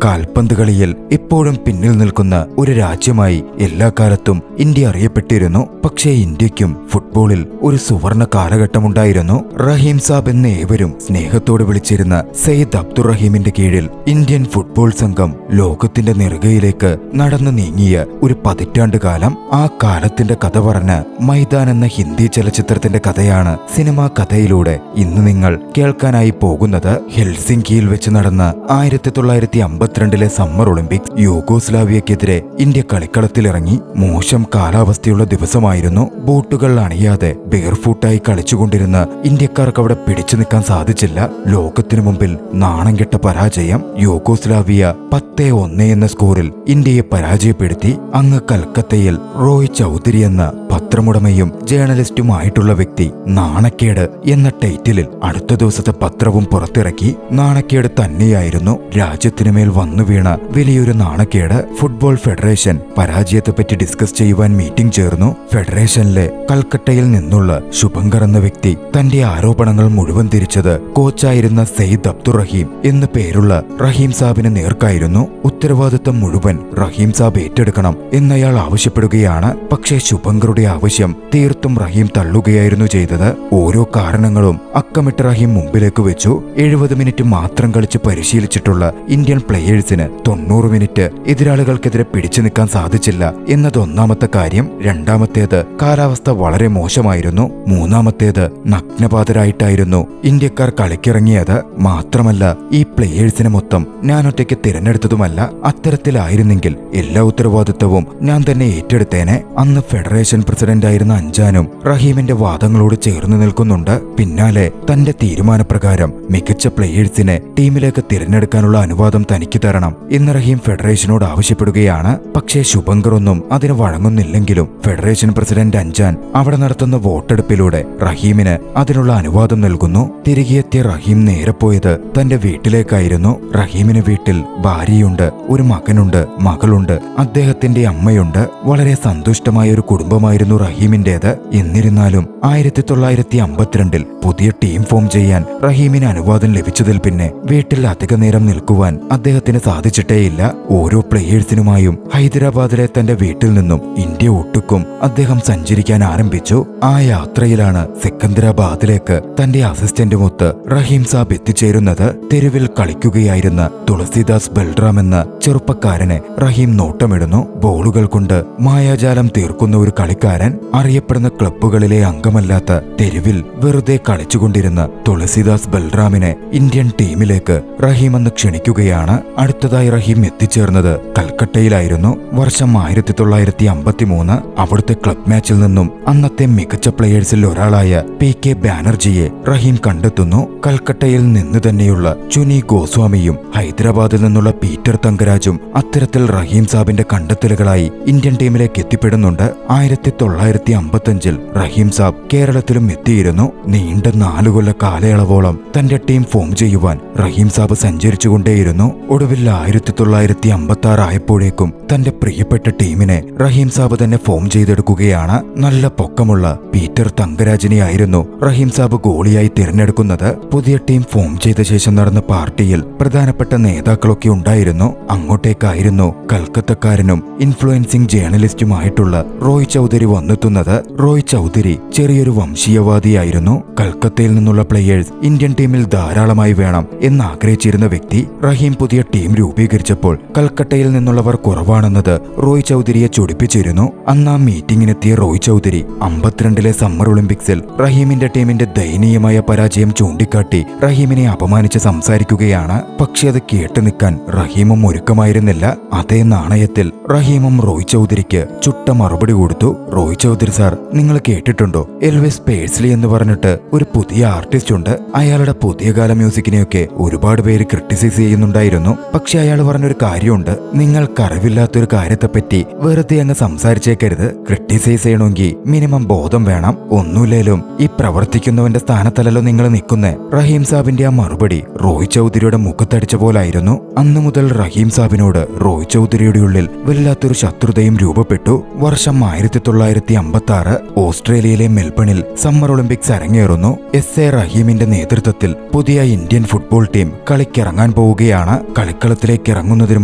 കാൽപന്ത് കളിയിൽ ഇപ്പോഴും പിന്നിൽ നിൽക്കുന്ന ഒരു രാജ്യമായി എല്ലാ കാലത്തും ഇന്ത്യ അറിയപ്പെട്ടിരുന്നു. പക്ഷേ ഇന്ത്യക്കും ഫുട്ബോളിൽ ഒരു സുവർണ കാലഘട്ടമുണ്ടായിരുന്നു. റഹീം സാബ് എന്ന് ഏവരും സ്നേഹത്തോടെ വിളിച്ചിരുന്ന സയ്യിദ് അബ്ദുറഹീമിന്റെ കീഴിൽ ഇന്ത്യൻ ഫുട്ബോൾ സംഘം ലോകത്തിന്റെ നെറുകയിലേക്ക് നടന്നു നീങ്ങിയ ഒരു പതിറ്റാണ്ട് കാലം. ആ കാലത്തിന്റെ കഥ പറഞ്ഞ മൈതാൻ എന്ന ഹിന്ദി ചലച്ചിത്രത്തിന്റെ കഥയാണ് സിനിമാ കഥയിലൂടെ ഇന്ന് നിങ്ങൾ കേൾക്കാനായി പോകുന്നത്. ഹെൽസിങ്കിയിൽ വെച്ച് നടന്ന 1952 സമ്മർ ഒളിമ്പിക്സ് യൂഗോസ്ലാവിയക്കെതിരെ ഇന്ത്യ കളിക്കളത്തിലിറങ്ങി. മോശം കാലാവസ്ഥയുള്ള ദിവസമായിരുന്നു. ബൂട്ടുകൾ അണിയാതെ ബെയർഫൂട്ടായി കളിച്ചുകൊണ്ടിരുന്ന ഇന്ത്യക്കാർക്ക് അവിടെ പിടിച്ചു നിൽക്കാൻ സാധിച്ചില്ല. ലോകത്തിനു മുമ്പിൽ നാണം കെട്ട പരാജയം. യൂഗോസ്ലാവിയ 10-1 എന്ന സ്കോറിൽ ഇന്ത്യയെ പരാജയപ്പെടുത്തി. അങ്ങ് കൽക്കത്തയിൽ റോയ് ചൗധരി എന്ന പത്രമുടമയും ജേർണലിസ്റ്റുമായിട്ടുള്ള വ്യക്തി നാണക്കേട് എന്ന ടൈറ്റിലിൽ അടുത്ത ദിവസത്തെ പത്രവും പുറത്തിറക്കി. നാണക്കേട് തന്നെയായിരുന്നു. രാജ്യത്തിനുമേൽ വന്നു വീണ വലിയൊരു നാണക്കേട്. ഫുട്ബോൾ ഫെഡറേഷൻ പരാജയത്തെപ്പറ്റി ഡിസ്കസ് ചെയ്യുവാൻ മീറ്റിംഗ് ചേർന്നു. ഫെഡറേഷനിലെ കൽക്കട്ടയിൽ നിന്നുള്ള ശുഭങ്കർ എന്ന വ്യക്തി തന്റെ ആരോപണങ്ങൾ മുഴുവൻ തിരിച്ചത് കോച്ചായിരുന്ന സയ്യിദ് അബ്ദുറഹീം എന്നു പേരുള്ള റഹീം സാബിന് നേർക്കായിരുന്നു. ഉത്തരവാദിത്തം മുഴുവൻ റഹീം സാബ് ഏറ്റെടുക്കണം എന്നയാൾ ആവശ്യപ്പെടുകയാണ്. പക്ഷേ ശുഭങ്കറുടെ ആവശ്യം തീർത്തും റഹീം തള്ളുകയായിരുന്നു ചെയ്തത്. ഓരോ കാരണങ്ങളും അക്കമിട്ട് റഹീം മുമ്പിലേക്ക് വെച്ചു. 70 മിനിറ്റ് മാത്രം കളിച്ച് പരിശീലിച്ചിട്ടുള്ള ഇന്ത്യൻ പ്ലേയേഴ്സിന് 90 മിനിറ്റ് എതിരാളികൾക്കെതിരെ പിടിച്ചു നിൽക്കാൻ സാധിച്ചില്ല എന്നതൊന്നാമത്തെ കാര്യം. രണ്ടാമത്തേത് കാലാവസ്ഥ വളരെ മോശമായിരുന്നു. മൂന്നാമത്തേത് നഗ്നപാതരായിട്ടായിരുന്നു ഇന്ത്യക്കാർ കളിക്കിറങ്ങിയത്. മാത്രമല്ല ഈ പ്ലേയേഴ്സിനെ മൊത്തം ഞാൻ ഒറ്റയ്ക്ക് തിരഞ്ഞെടുത്തതുമല്ല. അത്തരത്തിലായിരുന്നെങ്കിൽ എല്ലാ ഉത്തരവാദിത്വവും ഞാൻ തന്നെ ഏറ്റെടുത്തേനെ. അന്ന് ഫെഡറേഷൻ പ്രസിഡന്റായിരുന്ന അഞ്ചാനും റഹീമിന്റെ വാദങ്ങളോട് ചേർന്ന് നിൽക്കുന്നുണ്ട്. പിന്നാലെ തന്റെ തീരുമാനപ്രകാരം മികച്ച പ്ലേയേഴ്സിനെ ടീമിലേക്ക് തിരഞ്ഞെടുക്കാനുള്ള അനുവാദം തനിക്ക് തരണം എന്ന് റഹീം ഫെഡറേഷനോട് ആവശ്യപ്പെടുകയാണ്. പക്ഷേ ശുഭങ്കർ ഒന്നും അതിന് വഴങ്ങുന്നില്ലെങ്കിലും ഫെഡറേഷൻ പ്രസിഡന്റ് അഞ്ചാൻ അവിടെ നടത്തുന്ന വോട്ടെടുപ്പിലൂടെ റഹീമിന് അതിനുള്ള അനുവാദം നൽകുന്നു. തിരികെ എത്തിയ റഹീം നേരെ പോയത് തന്റെ വീട്ടിലേക്കായിരുന്നു. റഹീമിന് വീട്ടിൽ ഭാര്യയുണ്ട്, ഒരു മകനുണ്ട്, മകളുണ്ട്, അദ്ദേഹത്തിന്റെ അമ്മയുണ്ട്. വളരെ സന്തുഷ്ടമായ ഒരു കുടുംബമായിരുന്നു റഹീമിന്റേത്. എന്നിരുന്നാലും 1952 പുതിയ ടീം ഫോം ചെയ്യാൻ റഹീമിന് അനുവാദം ലഭിച്ചതിൽ പിന്നെ വീട്ടിൽ അധിക നേരം നിൽക്കുവാൻ അദ്ദേഹത്തിന് സാധിച്ചിട്ടേയില്ല. ഓരോ പ്ലേയേഴ്സിനുമായും ഹൈദരാബാദിലെ തന്റെ വീട്ടിൽ നിന്നും ഇന്ത്യ ഒട്ടുക്കും അദ്ദേഹം സഞ്ചരിക്കാൻ ആരംഭിച്ചു. ആ യാത്രയിലാണ് സെക്കന്ദരാബാദിലേക്ക് തന്റെ അസിസ്റ്റന്റുമൊത്ത് റഹീം സാബ് എത്തിച്ചേരുന്നത്. തെരുവിൽ കളിക്കുകയായിരുന്ന തുളസിദാസ് ബൽറാം എന്ന ചെറുപ്പക്കാരനെ റഹീം നോട്ടമിടുന്നു. ബോളുകൾ കൊണ്ട് മായാജാലം തീർക്കുന്ന ഒരു കളിക്കാരൻ. അറിയപ്പെടുന്ന ക്ലബ്ബുകളിലെ അംഗമല്ലാത്ത തെരുവിൽ വെറുതെ കളിച്ചുകൊണ്ടിരുന്ന തുളസിദാസ് ബൽറാമിനെ ഇന്ത്യൻ ടീമിലേക്ക് റഹീം എന്ന് ക്ഷണിക്കുകയാണ്. അടുത്തതായി റഹീം എത്തിച്ചേർന്നത് കൽക്കട്ടയിലായിരുന്നു. വർഷം 1953. അവിടുത്തെ ക്ലബ് മാച്ചിൽ നിന്നും അന്നത്തെ മികച്ച പ്ലേയേഴ്സിൽ ഒരാളായ PK ബാനർജിയെ റഹീം കണ്ടെത്തുന്നു. കൽക്കട്ടയിൽ നിന്ന് തന്നെയുള്ള ചുനി ഗോസ്വാമിയും ഹൈദരാബാദിൽ നിന്നുള്ള പീറ്റർ തങ്കരാജും അത്തരത്തിൽ റഹീം സാബിന്റെ കണ്ടെത്തലുകളായി ഇന്ത്യൻ ടീമിലേക്ക് എത്തിപ്പെടുന്നുണ്ട്. 1955 റഹീം സാബ് കേരളത്തിലും എത്തിയിരുന്നു. നീണ്ട 4 കൊല്ല കാലയളവോളം തന്റെ ടീം ഫോം ചെയ്യുവാൻ റഹീം സാബ് സഞ്ചരിച്ചുകൊണ്ടേയിരുന്നു. ഒടുവിൽ 1956 ആയപ്പോഴേക്കും തന്റെ പ്രിയപ്പെട്ട ടീമിനെ റഹീം സാബ് തന്നെ ഫോം ചെയ്തെടുക്കുകയാണ്. നല്ല പൊക്കമുള്ള പീറ്റർ തങ്കരാജിനെയായിരുന്നു റഹീം സാബ് ഗോളിയായി തിരഞ്ഞെടുക്കുന്നത്. പുതിയ ടീം ഫോം ചെയ്ത ശേഷം നടന്ന പാർട്ടിയിൽ പ്രധാനപ്പെട്ട നേതാക്കളൊക്കെ ഉണ്ടായിരുന്നു. അങ്ങോട്ടേക്കായിരുന്നു കൽക്കത്തക്കാരനും ഇൻഫ്ലുവൻസിംഗ് ജേർണലിസ്റ്റുമായിട്ടുള്ള റോയ് ചൗധരി വന്നെത്തുന്നത്. റോയ് ചൗധരി ചെറിയൊരു വംശീയവാദിയായിരുന്നു. കൽക്കത്തയിൽ നിന്നുള്ള പ്ലേയേഴ്സ് ഇന്ത്യൻ ടീമിൽ ധാരാളമായി വേണം എന്നാഗ്രഹിച്ചിരുന്ന വ്യക്തി. റഹീം പുതിയ ടീം രൂപീകരിച്ചപ്പോൾ കൽക്കട്ടയിൽ നിന്നുള്ളവർ കുറവാണെന്നത് റോയ് ചൗധരിയെ ചൊടിപ്പിച്ചിരുന്നു. അന്ന് ആ മീറ്റിംഗിനെത്തിയ റോയ് ചൗധരി 52 സമ്മർ ഒളിമ്പിക്സിൽ റഹീമിന്റെ ടീമിന്റെ ദയനീയമായ പരാജയം ചൂണ്ടിക്കാട്ടി റഹീമിനെ അപമാനിച്ച് സംസാരിക്കുകയാണ്. പക്ഷെ അത് കേട്ടു നിൽക്കാൻ റഹീമും ഒരുക്കമായിരുന്നില്ല. അതേ നാണയത്തിൽ റഹീമും റോയ് ചൗധരിക്ക് ചുട്ട മറുപടി കൊടുത്തു. റോയ് ചൗധരി സാർ, നിങ്ങൾ കേട്ടിട്ടുണ്ടോ? എൽവിസ് പേഴ്സ്ലി എന്ന് പറഞ്ഞിട്ട് ഒരു പുതിയ ആർട്ടിസ്റ്റ് ഉണ്ട്. അയാളുടെ പുതിയ കാല മ്യൂസിക്കിനെയൊക്കെ ഒരുപാട് പേര് ക്രിട്ടിസൈസ് ചെയ്യുന്നുണ്ടായിരുന്നു. പക്ഷെ അയാൾ പറഞ്ഞൊരു കാര്യമുണ്ട്, നിങ്ങൾക്കറിവില്ലാത്തൊരു കാര്യത്തെപ്പറ്റി വെറുതെ അങ്ങ് സംസാരിച്ചേക്കരുത്. ക്രിട്ടിസൈസ് ചെയ്യണമെങ്കിൽ മിനിമം ബോധം വേണം. ഒന്നുമില്ലേലും ഈ പ്രവർത്തിക്കുന്നവന്റെ സ്ഥാനത്തല്ലല്ലോ നിങ്ങൾ നിൽക്കുന്നേ. റഹീം സാബിന്റെ ആ മറുപടി റോയ് ചൗധരിയുടെ മുഖത്തടിച്ച പോലായിരുന്നു. അന്നു മുതൽ റഹീം റഹീം സാബിനോട് റോയ് ചൗധരിയുടെ ഉള്ളിൽ വല്ലാത്തൊരു ശത്രുതയും രൂപപ്പെട്ടു. വർഷം 1956 ഓസ്ട്രേലിയയിലെ മെൽബണിൽ സമ്മർ ഒളിമ്പിക്സ് അരങ്ങേറുന്നു. എസ് എ റഹീമിന്റെ നേതൃത്വത്തിൽ പുതിയ ഇന്ത്യൻ ഫുട്ബോൾ ടീം കളിക്കിറങ്ങാൻ പോവുകയാണ്. കളിക്കളത്തിലേക്ക് ഇറങ്ങുന്നതിന്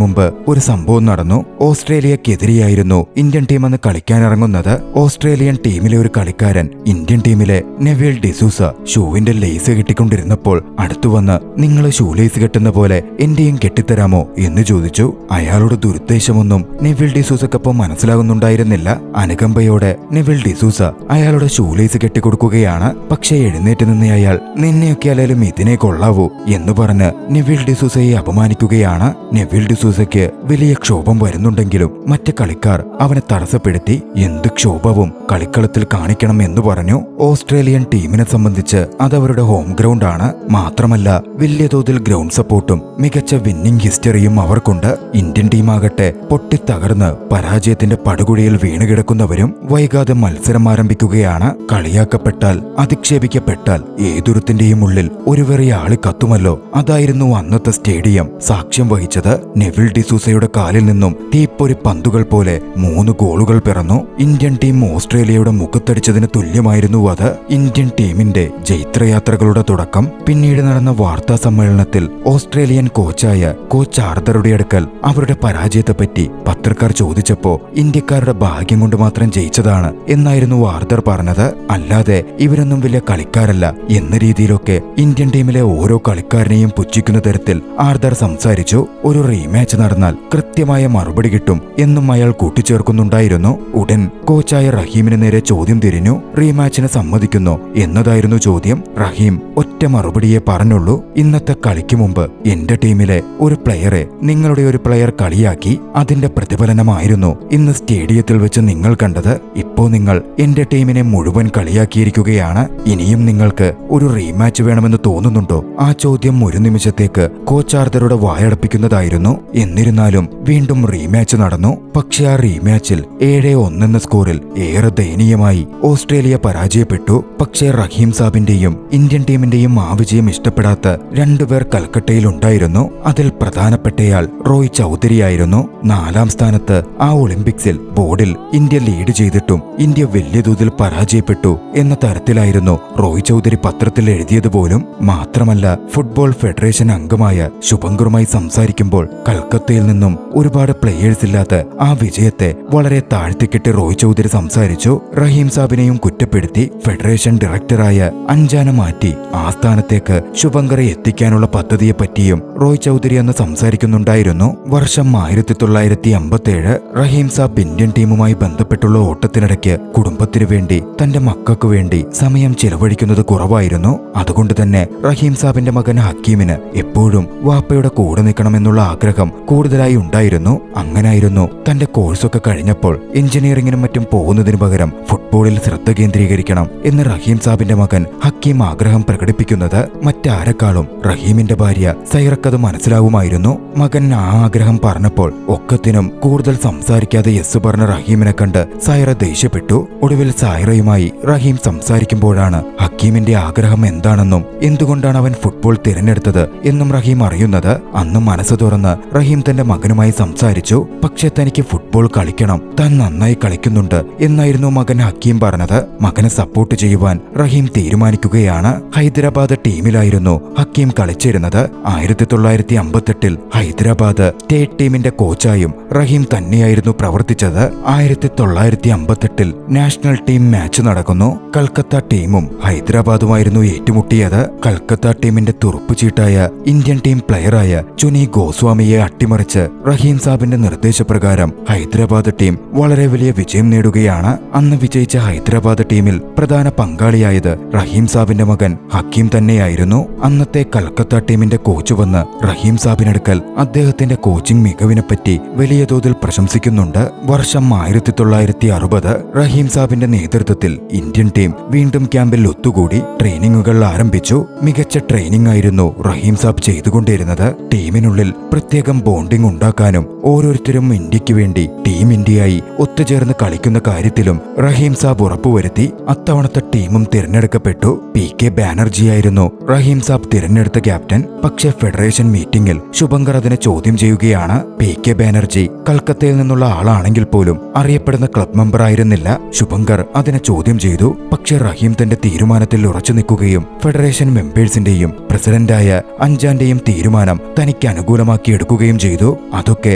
മുമ്പ് ഒരു സംഭവം നടന്നു. ഓസ്ട്രേലിയക്കെതിരെയായിരുന്നു ഇന്ത്യൻ ടീം അന്ന് കളിക്കാനിറങ്ങുന്നത്. ഓസ്ട്രേലിയൻ ടീമിലെ ഒരു കളിക്കാരൻ ഇന്ത്യൻ ടീമിലെ നെവിൽ ഡിസൂസ ഷൂവിന്റെ ലേസ് കെട്ടിക്കൊണ്ടിരുന്നപ്പോൾ അടുത്തു വന്ന് നിങ്ങൾ ഷൂ ലേസ് കെട്ടുന്ന പോലെ എന്റെയും കെട്ടിത്തരാമോ എന്ന് ചോദിച്ചു. അയാളുടെ ദുരുദ്ദേശമൊന്നും നെവിൽ ഡിസൂസക്കൊപ്പം മനസ്സിലാകുന്നുണ്ടായിരുന്നില്ല. അനുകമ്പയോടെ നെവിൽ ഡിസൂസ അയാളുടെ ഷൂ ലേസ് കെട്ടിക്കൊടുക്കുകയാണ്. പക്ഷേ എഴുന്നേറ്റ് നിന്ന് അയാൾ നിന്നെയൊക്കെ അല്ലെങ്കിലും ഇതിനെ കൊള്ളാവൂ എന്ന് പറഞ്ഞ് നെവിൽ ഡിസൂസയെ അപമാനിക്കുകയാണ്. നെവിൽ ഡിസൂസയ്ക്ക് വലിയ ക്ഷോഭം വരുന്നുണ്ടെങ്കിലും മറ്റ് കളിക്കാർ അവനെ തടസ്സപ്പെടുത്തി. എന്ത് ക്ഷോഭവും കളിക്കളത്തിൽ കാണിക്കണം എന്ന് പറഞ്ഞു. ഓസ്ട്രേലിയൻ ടീമിനെ സംബന്ധിച്ച് അതവരുടെ ഹോം ഗ്രൗണ്ട് ആണ്. മാത്രമല്ല വലിയ തോതിൽ ഗ്രൗണ്ട് സപ്പോർട്ടും മികച്ച വിന്നിംഗ് ഹിസ്റ്ററിയും അവർക്കുണ്ട്. ഇന്ത്യൻ ടീമാകട്ടെ പൊട്ടിത്തകർന്ന് പരാജയത്തിന്റെ പടുകുഴിയിൽ വീണുകിടക്കുന്നവരും. വൈകാതെ മത്സരം ആരംഭിക്കുകയാണ്. കളിയാക്കപ്പെട്ടാൽ അധിക്ഷേപിക്കപ്പെട്ടാൽ ഏതൊരുത്തിന്റെയും ഉള്ളിൽ ഒരു വെറിയ ആളി കത്തുമല്ലോ. അതായിരുന്നു അന്നത്തെ സ്റ്റേഡിയം സാക്ഷ്യം വഹിച്ചത്. നെവിൽ ഡിസൂസയുടെ കാലിൽ നിന്നും തീപ്പൊരി പന്തുകൾ പോലെ 3 ഗോളുകൾ പിറന്നു. ഇന്ത്യൻ ടീം ഓസ്ട്രേലിയയുടെ മുഖത്തടിച്ചതിന് തുല്യമായിരുന്നു അത്. ഇന്ത്യൻ ടീമിന്റെ ജൈത്രയാത്രകളുടെ തുടക്കം. പിന്നീട് നടന്ന വാർത്താ സമ്മേളനത്തിൽ ഓസ്ട്രേലിയൻ കോച്ചായ കോച്ച് ആർതറുടെ അടുക്കൽ അവരുടെ പരാജയത്തെപ്പറ്റി പത്രക്കാർ ചോദിച്ചപ്പോ ഇന്ത്യക്കാരുടെ ഭാഗ്യം കൊണ്ട് മാത്രം ജയിച്ചതാണ് എന്നായിരുന്നു ആർതർ പറഞ്ഞത്. അല്ലാതെ ഇവരൊന്നും വലിയ കളിക്കാരല്ല എന്ന രീതിയിലൊക്കെ ഇന്ത്യൻ ടീമിലെ ഓരോ കളിക്കാരനെയും പുച്ഛിക്കുന്ന തരത്തിൽ ആർതർ സംസാരിച്ചു. ഒരു റീമാച്ച് നടന്നാൽ കൃത്യമായ മറുപടി കിട്ടും എന്നും അയാൾ കൂട്ടിച്ചേർക്കുന്നുണ്ടായിരുന്നു. ഉടൻ കോച്ചായ റഹീമിന് നേരെ ചോദ്യം തിരിഞ്ഞു. റീമാച്ചിന് സമ്മതിക്കുന്നോ എന്നതായിരുന്നു ചോദ്യം. റഹീം ഒറ്റ മറുപടിയെ പറഞ്ഞുള്ളൂ. ഇന്നത്തെ കളിക്ക് മുമ്പ് എന്റെ ടീമിലെ ഒരു പ്ലെയറെ നിങ്ങളുടെ ഒരു പ്ലെയർ കളിയാക്കി. അതിന്റെ പ്രതിഫലനമായിരുന്നു ഇന്ന് സ്റ്റേഡിയത്തിൽ വെച്ച് നിങ്ങൾ കണ്ടത്. ഇപ്പോ നിങ്ങൾ എന്റെ ടീമിനെ മുഴുവൻ കളിയാക്കിയിരിക്കുകയാണ്. ഇനിയും നിങ്ങൾക്ക് ഒരു റീമാച്ച് വേണമെന്ന് തോന്നുന്നുണ്ടോ? ആ ചോദ്യം ഒരു നിമിഷത്തേക്ക് കോച്ച് ആർതറുടെ വായടപ്പിക്കുന്നതായിരുന്നു. എന്നിരുന്നാലും വീണ്ടും റീമാച്ച് നടന്നു. പക്ഷെ ആ റീമാച്ചിൽ 7-1 എന്ന സ്കോറിൽ ഏറെ ദയനീയമായി ഓസ്ട്രേലിയ പരാജയപ്പെട്ടു. പക്ഷേ റഹീം സാബിന്റെയും ഇന്ത്യൻ ടീമിന്റെയും ആ വിജയം ഇഷ്ടപ്പെടാത്ത 2 പേർ കൽക്കട്ടയിലുണ്ടായിരുന്നു. അതിൽ പ്രധാനപ്പെട്ടയാൾ റോയ് ചൗധരിയായിരുന്നു. 4ാം സ്ഥാനത്ത് ആ ഒളിമ്പിക്സിൽ ബോർഡിൽ ഇന്ത്യ ലീഡ് ചെയ്തിട്ടും ഇന്ത്യ വലിയ തോതിൽ പരാജയപ്പെട്ടു എന്ന തരത്തിലായിരുന്നു റോയ് ചൗധരി പത്രത്തിൽ എഴുതിയതുപോലും. മാത്രമല്ല ഫുട്ബോൾ ഫെഡറേഷൻ അംഗമായ ശുഭങ്കറുമായി സംസാരിക്കുമ്പോൾ കൽക്കത്തയിൽ നിന്നും ഒരുപാട് പ്ലേയേഴ്സ് ഇല്ലാത്ത ആ വിജയത്തെ വളരെ താഴ്ത്തിക്കെട്ടി റോയ് ചൗധരി സംസാരിച്ചു. റഹീം സാബിനെയും കുറ്റപ്പെടുത്തി. ഫെഡറേഷൻ ഡയറക്ടറായ അഞ്ജാന മാറ്റി ആ സ്ഥാനത്തേക്ക് ശുഭങ്കറെ എത്തിക്കാനുള്ള പദ്ധതിയെപ്പറ്റിയും റോയ് ചൗധരി അന്ന് സംസാരിക്കുന്നുണ്ടായിരുന്നു. വർഷം 1957 റഹീം സാബ് ഇന്ത്യൻ ടീമുമായി ബന്ധപ്പെട്ടുള്ള ഓട്ടത്തിനിടയ്ക്ക് കുടുംബത്തിനു വേണ്ടി തന്റെ മക്കൾക്കു വേണ്ടി സമയം ചിലവഴിക്കുന്നത് കുറവായിരുന്നു. അതുകൊണ്ട് തന്നെ റഹീം സാബിന്റെ മകൻ ഹക്കീമിന് എപ്പോഴും വാപ്പയുടെ കൂടെ നിൽക്കണമെന്നുള്ള ആഗ്രഹം കൂടുതലായി ഉണ്ടായിരുന്നു. അങ്ങനായിരുന്നു തന്റെ കോഴ്സൊക്കെ കഴിഞ്ഞപ്പോൾ എഞ്ചിനീയറിംഗിനും മറ്റും പോകുന്നതിനു പകരം ഫുട്ബോളിൽ ശ്രദ്ധ കേന്ദ്രീകരിക്കണം എന്ന് റഹീം സാബിന്റെ മകൻ ഹക്കീം ആഗ്രഹം പ്രകടിപ്പിക്കുന്നത്. മറ്റാരെക്കാളും റഹീമിന്റെ ഭാര്യ സൈറക്കത് മനസ്സിലാവുമായിരുന്നു. മകൻ ആ ആഗ്രഹം പറഞ്ഞപ്പോൾ ഒക്കത്തിനും കൂടുതൽ സംസാരിക്കാതെ യെസ് പറഞ്ഞ റഹീമിനെ കണ്ട് സൈറ ദേഷ്യപ്പെട്ടു. ഒടുവിൽ സൈറയുമായി റഹീം സംസാരിക്കുമ്പോഴാണ് ഹക്കീമിന്റെ ആഗ്രഹം എന്താണെന്നും എന്തുകൊണ്ടാണ് അവൻ ഫുട്ബോൾ തിരഞ്ഞെടുത്തത് എന്നും റഹീം അറിയുന്നത്. അന്ന് മനസ്സ് തുറന്ന് റഹീം തന്റെ മകനുമായി സംസാരിച്ചു. പക്ഷെ തനിക്ക് ഫുട്ബോൾ കളിക്കണം, താൻ നന്നായി കളിക്കുന്നുണ്ട് എന്നായിരുന്നു മകൻ ഹക്കീം പറഞ്ഞത്. മകനെ സപ്പോർട്ട് ചെയ്യുവാൻ റഹീം തീരുമാനിക്കുകയാണ്. ഹൈദരാബാദ് ടീമിലായിരുന്നു ഹക്കീം കളിച്ചിരുന്നത്. 1958 ഹൈദരാബാദ് സ്റ്റേറ്റ് ടീമിന്റെ കോച്ചായും റഹീം തന്നെയായിരുന്നു പ്രവർത്തിച്ചത്. 1958 നാഷണൽ ടീം മാച്ച് നടക്കുന്നു. കൽക്കത്ത ടീമും ഹൈദരാബാദുമായിരുന്നു ഏറ്റുമുട്ടിയത്. കൽക്കത്ത ടീമിന്റെ തുറുപ്പുചീട്ടായ ഇന്ത്യൻ ടീം പ്ലെയറായ ചുനി ഗോസ്വാമിയെ അട്ടിമറിച്ച് റഹീം സാബിന്റെ നിർദ്ദേശപ്രകാരം ഹൈദരാബാദ് ടീം വളരെ വലിയ വിജയം നേടുകയാണ്. അന്ന് വിജയിച്ച ഹൈദരാബാദ് ടീമിൽ പ്രധാന പങ്കാളിയായത് റഹീം സാബിന്റെ മകൻ ഹക്കീം തന്നെയായിരുന്നു. അന്നത്തെ കൽക്കത്ത ടീമിന്റെ കോച്ച് വന്ന് റഹീം സാബിനടുക്കൽ അദ്ദേഹത്തിന്റെ കോച്ചിംഗ് മികവിനെപ്പറ്റി വലിയ തോതിൽ പ്രശംസിക്കുന്നുണ്ട്. വർഷം 1960 റഹീം സാബിന്റെ നേതൃത്വത്തിൽ ഇന്ത്യൻ ടീം വീണ്ടും ക്യാമ്പിൽ ഒത്തുകൂടി ട്രെയിനിങ്ങുകൾ ആരംഭിച്ചു. മികച്ച ട്രെയിനിങ് ആയിരുന്നു റഹീം സാബ് ചെയ്തുകൊണ്ടിരുന്നത്. ടീമിനുള്ളിൽ പ്രത്യേകം ബോണ്ടിംഗ് ഉണ്ടാക്കാനും ഓരോരുത്തരും ഇന്ത്യക്ക് വേണ്ടി ടീം ഇന്ത്യയായി ഒത്തുചേർന്ന് കളിക്കുന്ന കാര്യത്തിലും റഹീം സാബ് ഉറപ്പുവരുത്തി. അത്തവണത്തെ ടീമും തിരഞ്ഞെടുക്കപ്പെട്ടു. PK ബാനർജി തന്നെയായിരുന്നു റഹീം സാബ് തിരഞ്ഞെടുത്ത ക്യാപ്റ്റൻ. പക്ഷേ ഫെഡറേഷൻ മീറ്റിംഗിൽ ശുഭങ്കർ അതിനെ ചോദ്യം ചെയ്യുകയാണ്. PK ബാനർജി കൽക്കത്തയിൽ നിന്നുള്ള ആളാണെങ്കിൽ പോലും അറിയപ്പെടുന്ന ക്ലബ് മെമ്പർ ആയിരുന്നില്ല. ശുഭങ്കർ അതിനെ ചോദ്യം ചെയ്തു. പക്ഷേ റഹീം തന്റെ തീരുമാനത്തിൽ ഉറച്ചു നിൽക്കുകയും ഫെഡറേഷൻ മെമ്പേഴ്സിന്റെയും പ്രസിഡന്റായ അഞ്ചാന്റെയും തീരുമാനം തനിക്ക് അനുകൂലമാക്കി എടുക്കുകയും ചെയ്തു. അതൊക്കെ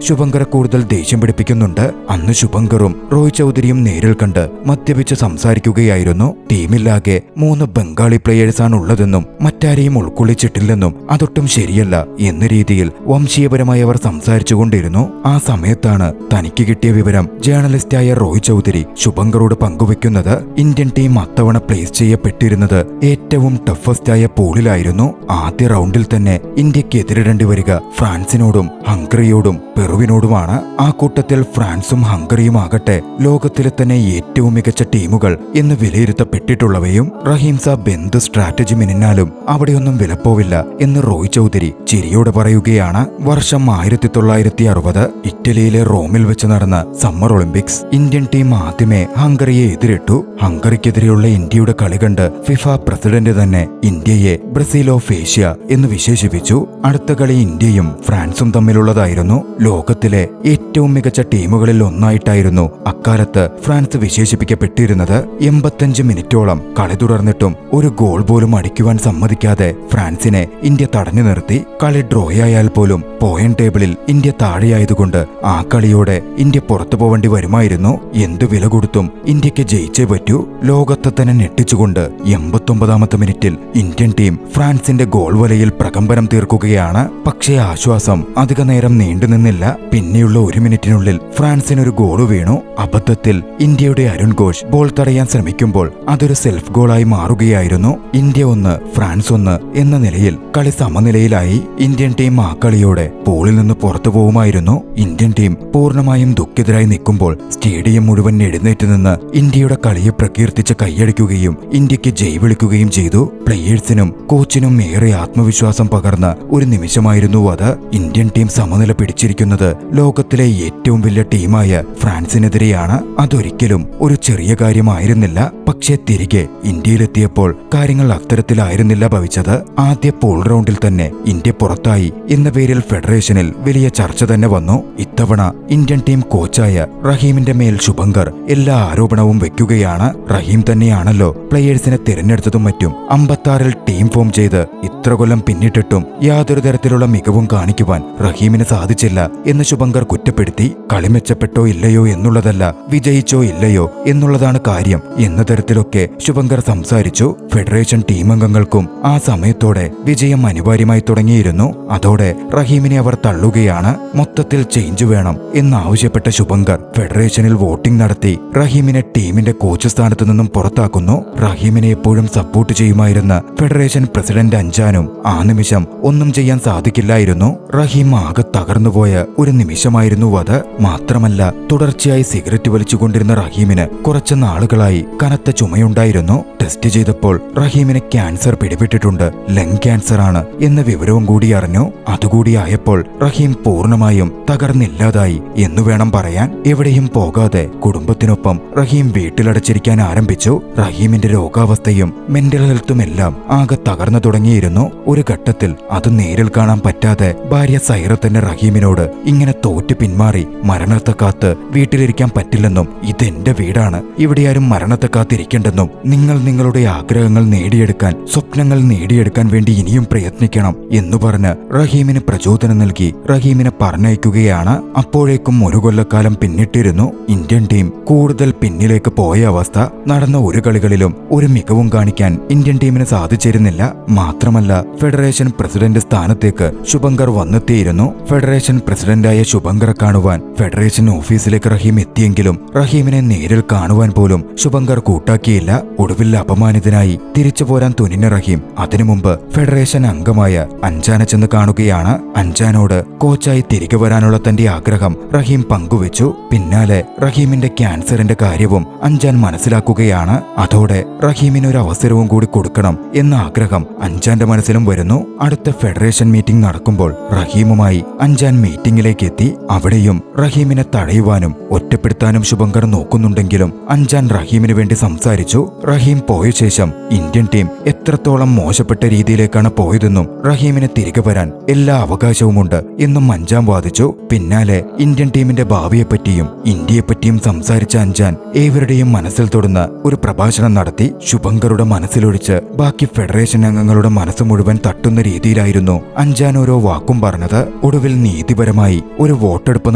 ശുഭങ്കറെ കൂടുതൽ ദേഷ്യം പിടിപ്പിക്കുന്നുണ്ട്. അന്ന് ശുഭങ്കറും റോയ് ചൗധരിയും നേരിൽ കണ്ട് മദ്യപിച്ച് സംസാരിക്കുകയായിരുന്നു. ടീമിലാകെ 3 ബംഗാളി പ്ലേയേഴ്സാണ് ഉള്ളതെന്നും മറ്റാരെയും ഉൾക്കൊള്ളിച്ചിട്ടില്ലെന്നും അതൊട്ടും ശരിയല്ല എന്ന രീതിയിൽ വംശീയപരമായി അവർ സംസാരിച്ചുകൊണ്ടിരുന്നു. ആ സമയത്താണ് തനിക്ക് കിട്ടിയ വിവരം ജേർണലിസ്റ്റായ റോയ് ചൗധരി ശുഭങ്കറോട് പങ്കുവെക്കുന്നത്. ഇന്ത്യൻ ടീം അത്തവണ പ്ലേസ് ചെയ്യപ്പെട്ടിരുന്നത് ഏറ്റവും ടഫസ്റ്റായ പൂളിലായിരുന്നു. ആദ്യ റൗണ്ടിൽ തന്നെ ഇന്ത്യക്ക് എതിരിടേണ്ടി വരിക ഫ്രാൻസിനോടും ഹംഗറിയോടും പെറുവിനോടുമാണ്. ആ കൂട്ടത്തിൽ ഫ്രാൻസും ഹംഗറിയും ആകട്ടെ ലോകത്തിലെ തന്നെ ഏറ്റവും മികച്ച ടീമുകൾ എന്ന് വിലയിരുത്തപ്പെട്ടിട്ടുള്ളവയും. റഹീം സാബ് എന്ത് സ്ട്രാറ്റജി മിനിഞ്ഞാലും അവിടെയൊന്നും വിലപ്പോവില്ല എന്ന് റോയ് ചൗധരി ചിരിയോടെ പറയുകയാണ്. വർഷം 1960 ഇറ്റലിയിലെ റോമിൽ വെച്ച് നടന്ന സമ്മർ ഒളിമ്പിക്സ്. ഇന്ത്യൻ ടീം ആദ്യമേ ഹംഗറിയെ എതിരിട്ടു. ഹംഗറിക്കെതിരെയുള്ള ഇന്ത്യയുടെ കളി കണ്ട് ഫിഫ പ്രസിഡന്റ് തന്നെ ഇന്ത്യയെ ബ്രസീൽ ഓഫ് ഏഷ്യ എന്ന് വിശേഷിപ്പിച്ചു. അടുത്ത കളി ഇന്ത്യയും ഫ്രാൻസും തമ്മിലുള്ളതായിരുന്നു. ലോകത്തിലെ ഏറ്റവും മികച്ച ടീമുകളിൽ ഒന്നായിട്ടായിരുന്നു അക്കാലത്ത് ഫ്രാൻസ് വിശേഷിപ്പിക്കപ്പെട്ടിരുന്നത്. 85 മിനിറ്റോളം കളി തുടർന്നിട്ടും ഒരു ഗോൾ പോലും അടിക്കുവാൻ സമ്മതിക്കാതെ ഫ്രാൻസിനെ ഇന്ത്യ തടഞ്ഞു നിർത്തി. കളി ഡ്രോയായാൽ പോലും പോയിന്റ് ടേബിളിൽ ഇന്ത്യ താഴെയായതുകൊണ്ട് ആ കളിയോടെ ഇന്ത്യ പുറത്തു പോവേണ്ടി വരുമായിരുന്നു. എന്തു വില കൊടുത്തും ഇന്ത്യക്ക് ജയിച്ചേ പറ്റൂ. ലോകത്തെ തന്നെ ഞെട്ടിച്ചുകൊണ്ട് 89ാമത്തെ മിനിറ്റിൽ ഇന്ത്യൻ ടീം ഫ്രാൻസിന്റെ ഗോൾ വലയിൽ പ്രകമ്പനം തീർക്കുകയാണ്. പക്ഷേ ആശ്വാസം അധിക നേരം നീണ്ടുനിന്നില്ല. പിന്നെയുള്ള 1 മിനിറ്റിനുള്ളിൽ ഫ്രാൻസിനൊരു ഗോള് വീണു. അബദ്ധത്തിൽ ഇന്ത്യയുടെ അരുൺ ഘോഷ് ബോൾ തടയാൻ ശ്രമിക്കുമ്പോൾ അതൊരു സെൽഫ് ഗോളായി മാറുകയായിരുന്നു. ഇന്ത്യ 1 ഫ്രാൻസ് 1 എന്ന നിലയിൽ കളി സമനിലയിലായി. ഇന്ത്യൻ ടീം ആ കളിയോടെ പൂളിൽ നിന്ന് പുറത്തു പോകുമായിരുന്നു. ഇന്ത്യൻ ടീം പൂർണ്ണമായും ദുഃഖിതരായി നിൽക്കുമ്പോൾ സ്റ്റേഡിയം മുഴുവൻ എഴുന്നേറ്റ് നിന്ന് ഇന്ത്യയുടെ കളിയെ പ്രകീർത്തിച്ച് കൈയടിക്കുകയും ഇന്ത്യക്ക് ജയ് വിളിക്കുകയും ചെയ്തു. പ്ലേയേഴ്സിനും കോച്ചിനും ഏറെ ആത്മവിശ്വാസം പകർന്ന ഒരു നിമിഷമായിരുന്നു അത്. ഇന്ത്യൻ ടീം സമനില പിടിച്ചിരിക്കുന്നത് ലോകത്തിലെ ഏറ്റവും വലിയ ടീമായ ഫ്രാൻസിനെതിരെയാണ്. അതൊരിക്കലും ഒരു ചെറിയ കാര്യമായിരുന്നില്ല. പക്ഷേ തിരികെ ഇന്ത്യയിലെത്തിയപ്പോൾ കാര്യങ്ങൾ അത്തരത്തിലായിരുന്നില്ല ഭവിച്ചത്. ആദ്യ പൂൾ റൗണ്ടിൽ തന്നെ ഇന്ത്യ പുറത്തായി എന്ന പേരിൽ ഫെഡറേഷനിൽ വലിയ ചർച്ച തന്നെ വന്നു. ഇത്തവണ ഇന്ത്യൻ ടീം കോച്ചായ റഹീമിന്റെ മേൽ ശുഭങ്കർ എല്ലാ ആരോപണവും വെക്കുകയാണ്. റഹീം തന്നെയാണല്ലോ പ്ലേയേഴ്സിനെ തിരഞ്ഞെടുത്തതും മറ്റും. 56-ൽ ടീം ഫോം ചെയ്ത് ഇത്ര കൊല്ലം പിന്നിട്ടിട്ടും യാതൊരു തരത്തിലുള്ള മികവും കാണിക്കുവാൻ റഹീമിന് സാധിച്ചില്ല എന്ന് ശുഭങ്കർ കുറ്റപ്പെടുത്തി. കളി മെച്ചപ്പെട്ടോ ഇല്ലയോ എന്നുള്ളതല്ല, വിജയിച്ചോ ഇല്ലയോ എന്നുള്ളതാണ് കാര്യം എന്ന തരത്തിലൊക്കെ ശുഭങ്കർ സംസാരിച്ചു. ഫെഡറേഷൻ ടീമംഗങ്ങൾക്കും ആ സമയത്തോടെ വിജയം അനിവാര്യമായി തുടങ്ങിയിരുന്നു. അതോടെ റഹീമിനെ അവർ തള്ളുകയാണ്. മൊത്തത്തിൽ ചേഞ്ച് വേണം എന്നാവശ്യപ്പെട്ട ശുഭങ്കർ ഫെഡറേഷനിൽ വോട്ടിംഗ് നടത്തി റഹീമിനെ ടീമിന്റെ കോച്ച് സ്ഥാനത്തു നിന്നും പുറത്താക്കുന്നു. റഹീമിനെ എപ്പോഴും സപ്പോർട്ട് ചെയ്യുമായിരുന്ന ഫെഡറേഷൻ പ്രസിഡന്റ് അഞ്ചാനും ആ നിമിഷം ഒന്നും ചെയ്യാൻ സാധിക്കില്ലായിരുന്നു. റഹീം ആകെ തകർന്നുപോയ ഒരു നിമിഷമായിരുന്നു അത്. മാത്രമല്ല തുടർച്ചയായി സിഗരറ്റ് വലിച്ചുകൊണ്ടിരുന്ന റഹീമിന് കുറച്ച് നാളുകളായി കനത്ത ചുമയുണ്ടായിരുന്നു. ടെസ്റ്റ് ചെയ്തപ്പോൾ റഹീമിന് ക്യാൻസർ പിടിപെട്ടിട്ടുണ്ട്. ലങ് ക്യാൻസർ ആണ് എന്ന വിവരവും കൂടി അറിഞ്ഞു. അതുകൂടിയായപ്പോൾ റഹീം പൂർണ്ണമായും തകർന്നില്ലാതായി എന്നു വേണം പറയാൻ. എവിടെയും പോകാതെ കുടുംബത്തിനൊപ്പം റഹീം വീട്ടിലടച്ചിരിക്കാൻ ആരംഭിച്ചു. റഹീമിന്റെ രോഗാവസ്ഥയും മെന്റൽ ഹെൽത്തും എല്ലാം ആകെ തകർന്നു തുടങ്ങിയിരുന്നു. ഒരു ഘട്ടത്തിൽ അത് നേരിൽ കാണാൻ പറ്റാതെ ഭാര്യ സൈറ തന്നെ റഹീമിനോട് ഇങ്ങനെ തോറ്റു പിന്മാറി മരണത്തെ കാത്ത് വീട്ടിലിരിക്കാൻ പറ്റില്ലെന്നും ഇതെന്റെ വീടാണ്, ഇവിടെ ആരും മരണത്തെ കാത്തിരിക്കേണ്ടെന്നും നിങ്ങൾ നിങ്ങളുടെ ആഗ്രഹങ്ങൾ നേടിയെടുക്കാൻ, സ്വപ്നങ്ങൾ നേടിയെടുക്കാൻ വേണ്ടി ഇനിയും പ്രയത്നിക്കണം എന്നു പറഞ്ഞ് റഹീമിന് പ്രചോദനം നൽകി റഹീമിനെ പറഞ്ഞയക്കുകയാണ്. അപ്പോഴേക്കും 1 കൊല്ലക്കാലം പിന്നിട്ടിരുന്നു. ഇന്ത്യൻ ടീം കൂടുതൽ പിന്നിലേക്ക് പോയ അവസ്ഥ. നടന്ന ഒരു കളികളിലും ഒരു മികവും കാണിക്കാൻ ഇന്ത്യൻ ടീമിന് സാധിച്ചിരുന്നില്ല. മാത്രമല്ല ഫെഡറേഷൻ പ്രസിഡന്റ് സ്ഥാനത്തേക്ക് ശുഭങ്കർ വന്നെത്തിയിരുന്നു. ഫെഡറേഷൻ പ്രസിഡന്റായ ശുഭങ്കറെ കാണുവാൻ ഫെഡറേഷൻ ഓഫീസിലേക്ക് റഹീം എത്തിയെങ്കിലും റഹീമിനെ നേരിൽ കാണുവാൻ പോലും ശുഭങ്കർ കൂട്ടാക്കിയില്ല. ഒടുവിൽ അപമാനിതനായി തിരിച്ചു പോരാൻ തുനിഞ്ഞ റഹീം അതിനു മുമ്പ് ഫെഡറേഷൻ അംഗമായ അഞ്ചാനെ ചെന്ന് കാണുകയാണ്. അഞ്ചാനോട് കോച്ചായി തിരികെ വരാനുള്ള തന്റെ ആഗ്രഹം റഹീം പങ്കുവെച്ചു. പിന്നാലെ റഹീമിന്റെ ക്യാൻസറിന്റെ കാര്യവും അഞ്ചാൻ മനസ്സിലാക്കുകയാണ്. അതോടെ റഹീമിന് ഒരു അവസരവും കൂടി കൊടുക്കണം എന്ന ആഗ്രഹം അഞ്ചാന്റെ മനസ്സിലും വരുന്നു. അടുത്ത ഫെഡറേഷൻ മീറ്റിംഗ് നടക്കുമ്പോൾ റഹീമുമായി അഞ്ചാൻ മീറ്റിംഗിലേക്ക് എത്തി. അവിടെയും റഹീമിനെ തടയുവാനും ഒറ്റപ്പെടുത്താനും ശുഭങ്കർ നോക്കുന്നുണ്ടെങ്കിലും അഞ്ചാൻ റഹീമിന് വേണ്ടി സംസാരിച്ചു. റഹീം പോയ ശേഷം ഇന്ത്യൻ ടീം എത്രത്തോളം മോശപ്പെട്ട രീതിയിലേക്കാണ് പോയതെന്നും റഹീമിന് തിരികെ വരാൻ എല്ലാ അവകാശവുമുണ്ട് എന്നും അഞ്ചാൻ വാദിച്ചു. പിന്നാലെ ഇന്ത്യൻ ടീമിന്റെ ഭാവിയെപ്പറ്റിയും ഇന്ത്യയെപ്പറ്റിയും സംസാരിച്ച അഞ്ചാൻ ഏവരുടെയും മനസ്സിൽ തൊടുന്ന ഒരു പ്രഭാഷണം നടത്തി. ശുഭങ്കറുടെ മനസ്സിലൊഴിച്ച് ബാക്കി ഫെഡറേഷൻ അംഗങ്ങളുടെ മനസ്സ് മുഴുവൻ തട്ടുന്ന രീതിയിലായിരുന്നു അഞ്ചാൻ ഓരോ വാക്കും പറഞ്ഞത്. ഒടുവിൽ നീതിപരമായി ഒരു വോട്ടെടുപ്പ്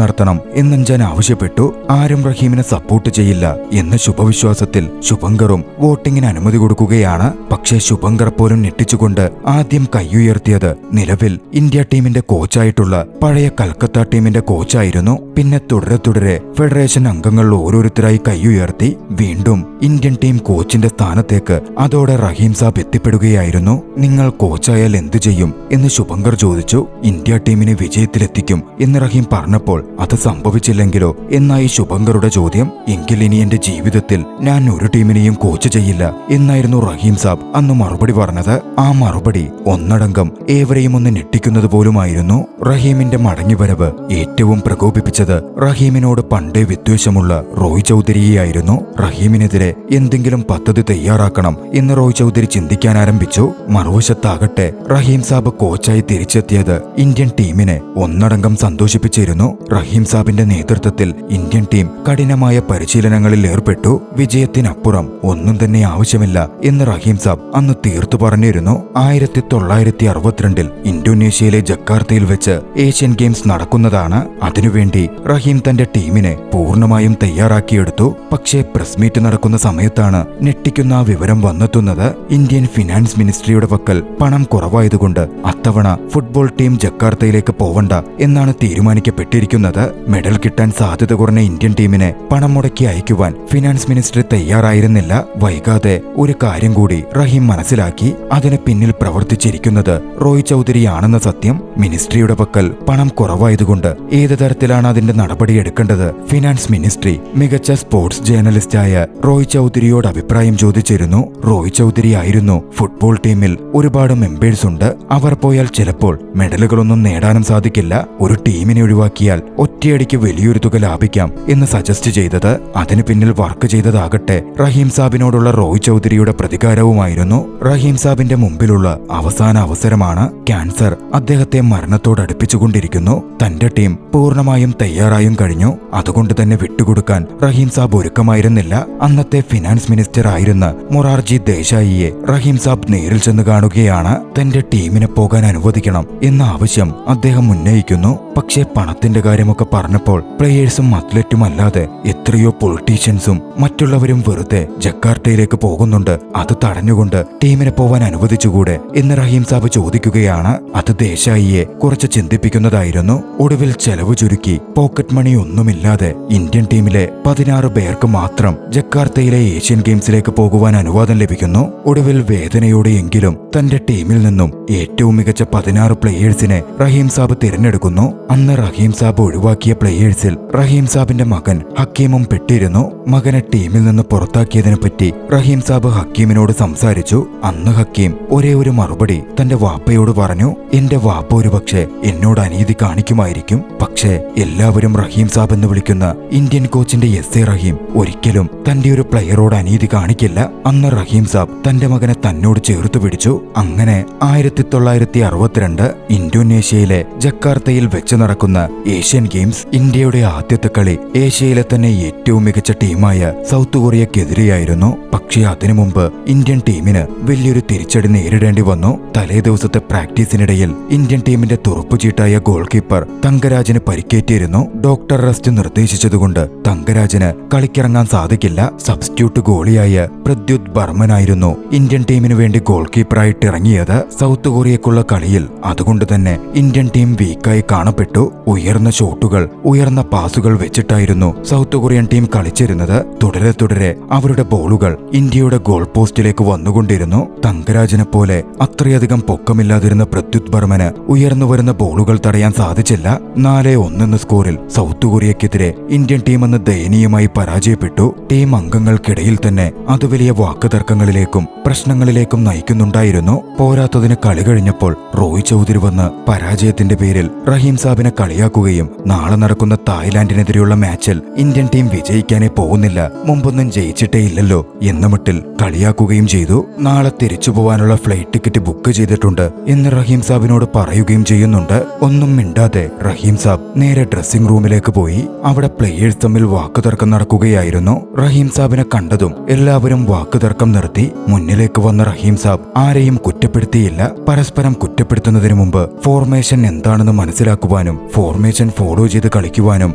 നടത്തണം എന്നഞ്ചാൻ ആവശ്യപ്പെട്ടു. ആരും റഹീമിനെ സപ്പോർട്ട് ചെയ്യില്ല എന്ന ശുഭവിശ്വാസത്തിൽ ശുഭങ്കറും വോട്ടിങ്ങിന് അനുമതി കൊടുക്കുകയാണ്. പക്ഷേ ശുഭങ്കർ പോലും ഞെട്ടിച്ചുകൊണ്ട് ആദ്യം കൈയുയർത്തിയത് നിലവിൽ ഇന്ത്യ ടീമിന്റെ കോച്ചായിട്ടുള്ള പഴയ കൽക്കത്ത ടീമിന്റെ കോച്ചായിരുന്നു. പിന്നെ തുടരെ ഫെഡറേഷൻ അംഗങ്ങൾ ഓരോരുത്തരായി കൈയുയർത്തി. വീണ്ടും ഇന്ത്യൻ ടീം കോച്ചിന്റെ സ്ഥാനത്തേക്ക് അതോടെ റഹീം സാബ് എത്തിപ്പെടുകയായിരുന്നു. നിങ്ങൾ കോച്ചായാൽ എന്തു ചെയ്യും എന്ന് ശുഭങ്കർ ചോദിച്ചു. ഇന്ത്യ ടീമിനെ വിജയത്തിലെത്തിക്കും എന്ന് റഹീം പറഞ്ഞപ്പോൾ അത് സംഭവിച്ചില്ലെങ്കിലോ എന്നായി ശുഭങ്കറുടെ ചോദ്യം. എങ്കിൽ ഇനി എന്റെ ജീവിതത്തിൽ ഞാൻ ഒരു ടീമിനെയും കോച്ച് ചെയ്യില്ല എന്നായിരുന്നു റഹീം സാബ് അന്ന് മറുപടി പറഞ്ഞത്. ആ മറുപടി ഒന്നടങ്കം ഏവരെയും ഒന്ന് ഞെട്ടിക്കുന്നത് പോലുമായിരുന്നു. റഹീമിന്റെ മടങ്ങിവരവ് ഏറ്റവും പ്രകോപിപ്പിച്ചത് റഹീമിനോട് പണ്ടേ വിദ്വേഷമുള്ള റോയ് ചൗധരിയെയായിരുന്നു. റഹീമിനെതിരെ എന്തെങ്കിലും പദ്ധതി തയ്യാറാക്കണം എന്ന് റോയ് ചൗധരി ചിന്തിക്കാൻ ആരംഭിച്ചു. മറുവശത്താകട്ടെ റഹീം സാബ് കോച്ചായി തിരിച്ചെത്തിയത് ഇന്ത്യൻ ടീമിനെ ഒന്നടങ്കം സന്തോഷിപ്പിച്ചിരുന്നു. റഹീം സാബിന്റെ നേതൃത്വത്തിൽ ഇന്ത്യൻ ടീം കഠിനമായ പരിശീലനങ്ങളിൽ ഏർപ്പെട്ടു. വിജയത്തിനപ്പുറം ഒന്നും തന്നെ ആവശ്യമില്ല എന്ന് റഹീം സാബ് അന്ന് തീർത്തു പറഞ്ഞിരുന്നു. 1962 ഇന്തോനേഷ്യയിലെ ജക്കാർത്തയിൽ വെച്ച് ഏഷ്യൻ ഗെയിംസ് നടക്കുന്നതാണ്. അതിനുവേണ്ടി റഹീം തന്റെ ടീമിനെ പൂർണ്ണമായും തയ്യാറാക്കിയെടുത്തു. പക്ഷേ പ്രസ് മീറ്റ് നടക്കുന്ന സമയത്താണ് ഞെട്ടിക്കുന്ന ആ വിവരം വന്നെത്തുന്നത്. ഇന്ത്യൻ ഫിനാൻസ് മിനിസ്ട്രിയുടെ പക്കൽ പണം കുറവായതുകൊണ്ട് അത്തവണ ഫുട്ബോൾ ടീം ജക്കാർത്തയിലേക്ക് പോവണ്ട എന്നാണ് തീരുമാനിക്കപ്പെട്ടിരിക്കുന്നത്. മെഡൽ കിട്ടാൻ സാധ്യത കുറഞ്ഞ ഇന്ത്യൻ ടീമിനെ പണം മുടക്കി അയക്കുവാൻ ഫിനാൻസ് മിനിസ്ട്രി തയ്യാറായിരുന്നില്ല. വൈകാതെ ഒരു കാര്യം കൂടി റഹീം മനസ്സിലാക്കി. അതിന് പിന്നിൽ പ്രവർത്തിച്ചിരിക്കുന്നത് റോയ് ചൗധരിയാണെന്ന സത്യം. മിനിസ്ട്രിയുടെ പക്കൽ പണം കുറവായതുകൊണ്ട് ഏത് തരത്തിലാണ് അതിന്റെ നടപടി എടുക്കേണ്ടത് ഫിനാൻസ് മിനിസ്ട്രി മികച്ച സ്പോർട്സ് ജേർണലിസ്റ്റായ റോയ് ചൗധരിയോട് അഭിപ്രായം ചോദിച്ചിരുന്നു. റോയ് ചൗധരി ആയിരുന്നു ഫുട്ബോൾ ടീമിൽ ഒരുപാട് മെമ്പേഴ്സ് ഉണ്ട്. അവർ പോയാൽ ചിലപ്പോൾ മെഡലുകളൊന്നും നേടാനും സാധിക്കില്ല. ഒരു ടീമിനെ ഒഴിവാക്കിയാൽ ഒറ്റയടിക്ക് വലിയൊരു തുക ലാഭിക്കാം എന്ന് സജസ്റ്റ് ചെയ്തത്. അതിനു പിന്നിൽ വർക്ക് ചെയ്തതാകട്ടെ റഹീം സാബിനോടുള്ള റോയ് ചൗധരിയുടെ പ്രതികാരവുമായിരുന്നു. റഹീം സാബിന്റെ മുമ്പിലുള്ള അവസാന അവസരമാണ്. ക്യാൻസർ അദ്ദേഹത്തെ മരണത്തോടടുപ്പിച്ചുകൊണ്ടിരിക്കുന്നു. തന്റെ ടീം പൂർണ്ണമായും തയ്യാറായും കഴിഞ്ഞു. അതുകൊണ്ട് തന്നെ വിട്ടുകൊടുക്കാൻ റഹീം സാബ് ഒരുക്കമായിരുന്നില്ല. അന്നത്തെ ഫിനാൻസ് മിനിസ്റ്റർ ആയിരുന്ന മൊറാർജി ദേശായിയെ റഹീം സാബ് നേരിൽ ചെന്ന് കാണുകയാണ്. തന്റെ ടീമിനെ പോകാൻ അനുവദിക്കണം എന്ന ആവശ്യം അദ്ദേഹം ഉന്നയിക്കുന്നു. പക്ഷേ പണത്തിന്റെ കാര്യമൊക്കെ പറഞ്ഞപ്പോൾ പ്ലേയേഴ്സും അത്ലറ്റും അല്ലാതെ എത്രയോ പൊളിറ്റീഷ്യൻസും മറ്റുള്ളവരും വെറുതെ ജക്കാർട്ടയിലേക്ക് പോകുന്നുണ്ട്. അത് തടഞ്ഞുകൊണ്ട് ടീമിനെ പോവാൻ അനുവദിച്ചുകൂടെ എന്ന് റഹീം സാബ് ചോദിക്കുകയാണ്. അത് ദേശായിയെ കുറച്ച് ചിന്തിപ്പിക്കുന്നതായിരുന്നു. ഒടുവിൽ ചെലവ് ചുരുക്കി പോക്കറ്റ് മണി ഒന്നുമില്ലാതെ ഇന്ത്യൻ ടീമിലെ 16 പേർക്ക് മാത്രം ജക്കാർത്തയിലെ ഏഷ്യൻ ഗെയിംസിലേക്ക് പോകുവാൻ അനുവാദം ലഭിക്കുന്നു. ഒടുവിൽ വേദനയോടെയെങ്കിലും തന്റെ ടീമിൽ നിന്നും ഏറ്റവും മികച്ച 16 പ്ലേയേഴ്സിനെ റഹീം സാബ് തിരഞ്ഞെടുക്കുന്നു. അന്ന് റഹീം സാബ് ഒഴിവാക്കിയ പ്ലേയേഴ്സിൽ റഹീം സാബിന്റെ മകൻ ഹക്കീമും പെട്ടിരുന്നു. മകനെ ടീമിൽ നിന്ന് പുറത്താക്കിയതിനെ പറ്റി റഹീം സാബ് ഹക്കീമിനോട് സംസാരിച്ചു. അന്ന് ഹക്കീം ഒരേ ഒരു മറുപടി തന്റെ വാപ്പയോട് പറഞ്ഞു. എന്റെ വാപ്പ ഒരുപക്ഷെ എന്നോട് അനീതി കാണിക്കുമായിരിക്കും. പക്ഷേ എല്ലാവരും റഹീം സാബ് എന്ന് വിളിക്കുന്ന ഇന്ത്യൻ കോച്ചിന്റെ എസ് എ റഹീം ഒരിക്കലും തന്റെ ഒരു പ്ലെയറോട് അനീതി കാണിക്കില്ല. അന്ന് റഹീം സാബ് തന്റെ മകനെ തന്നോട് ചേർത്തു പിടിച്ചു. അങ്ങനെ 1962 ഇന്തോനേഷ്യയിലെ ജക്കാർത്തയിൽ വെച്ച് നടക്കുന്ന ഏഷ്യൻ ഗെയിംസ് ഇന്ത്യയുടെ ആദ്യത്തെ കളി ഏഷ്യയിലെ തന്നെ ഏറ്റവും മികച്ച ടീമായ സൗത്ത് കൊറിയക്കെതിരെയായിരുന്നു. പക്ഷേ അതിനു മുമ്പ് ഇന്ത്യൻ ടീമിന് വലിയൊരു തിരിച്ചടി നേരിടേണ്ടി വന്നു. തലേ ദിവസത്തെ പ്രാക്ടീസിനിടയിൽ ഇന്ത്യൻ ടീമിന്റെ തുറപ്പുചീട്ടായ ഗോൾ കീപ്പർ തങ്കരാജിന് പരിക്കേറ്റിരുന്നു. ഡോക്ടർ റെസ്റ്റ് നിർദ്ദേശിച്ചതുകൊണ്ട് തങ്കരാജിന് കളിക്കിറങ്ങാൻ സാധിക്കില്ല. സബ്സ്റ്റിറ്റ്യൂട്ട് ഗോളിയായ പ്രദ്യുത് ബർമനായിരുന്നു ഇന്ത്യൻ ടീമിനു വേണ്ടി ഗോൾ കീപ്പറായിട്ട് ഇറങ്ങിയത്. സൗത്ത് കൊറിയക്കുള്ള കളിയിൽ അതുകൊണ്ട് തന്നെ ഇന്ത്യൻ ടീം വീക്കായി കാണപ്പെട്ടു. ഉയർന്ന ഷോട്ടുകൾ ഉയർന്ന പാസുകൾ വെച്ചിട്ടായിരുന്നു സൗത്ത് കൊറിയൻ ടീം കളിച്ചിരുന്നത്. തുടരെ അവരുടെ ബോളുകൾ ഇന്ത്യയുടെ ഗോൾ പോസ്റ്റിലേക്ക് വന്നുകൊണ്ടിരുന്നു. തങ്കരാജിനെ പോലെ അത്രയധികം പൊക്കമില്ലാതിരുന്ന പ്രദ്യുത് ബർമന് ഉയർന്നു വരുന്ന ബോളുകൾ തടയാൻ സാധിച്ചില്ല. 4-1 സ്കോറിൽ സൗത്ത് കൊറിയക്കെതിരെ ഇന്ത്യൻ ടീം അന്ന് ദയനീയമായി പരാജയപ്പെട്ടു. ടീം അംഗങ്ങൾക്കിടയിൽ തന്നെ അത് വലിയ വാക്കുതർക്കങ്ങളിലേക്കും പ്രശ്നങ്ങളിലേക്കും നയിക്കുന്നുണ്ടായിരുന്നു. പോരാത്തതിന് കളി കഴിഞ്ഞപ്പോൾ റോയ് ചൗധരി വന്ന് പരാജയത്തിന്റെ പേരിൽ റഹീം സാബിനെ കളിയാക്കുകയും നാളെ നാളെ നടക്കുന്ന തായ്ലാന്റിനെതിരെയുള്ള മാച്ചിൽ ഇന്ത്യൻ ടീം വിജയിക്കാനേ പോകുന്നില്ല, മുമ്പൊന്നും ജയിച്ചിട്ടേ ഇല്ലല്ലോ എന്ന മട്ടിൽ കളിയാക്കുകയും ചെയ്തു. നാളെ തിരിച്ചു പോവാനുള്ള ഫ്ലൈറ്റ് ടിക്കറ്റ് ബുക്ക് ചെയ്തിട്ടുണ്ട് എന്ന് റഹീം സാബിനോട് പറയുകയും ചെയ്യുന്നുണ്ട്. ഒന്നും മിണ്ടാതെ റഹീം സാബ് നേരെ ഡ്രസ്സിംഗ് റൂമിലേക്ക് പോയി. അവിടെ പ്ലേയേഴ്സ് തമ്മിൽ വാക്കുതർക്കം നടക്കുകയായിരുന്നു. റഹീം സാബിനെ കണ്ടതും എല്ലാവരും വാക്കുതർക്കം നിർത്തി. മുന്നിലേക്ക് വന്ന റഹീം സാബ് ആരെയും കുറ്റപ്പെടുത്തിയില്ല. പരസ്പരം കുറ്റപ്പെടുത്തുന്നതിന് മുമ്പ് ഫോർമേഷൻ എന്താണെന്ന് മനസ്സിലാക്കുവാനും ഫോർമേഷൻ ഫോളോ ചെയ്ത് കളിക്കുവാനും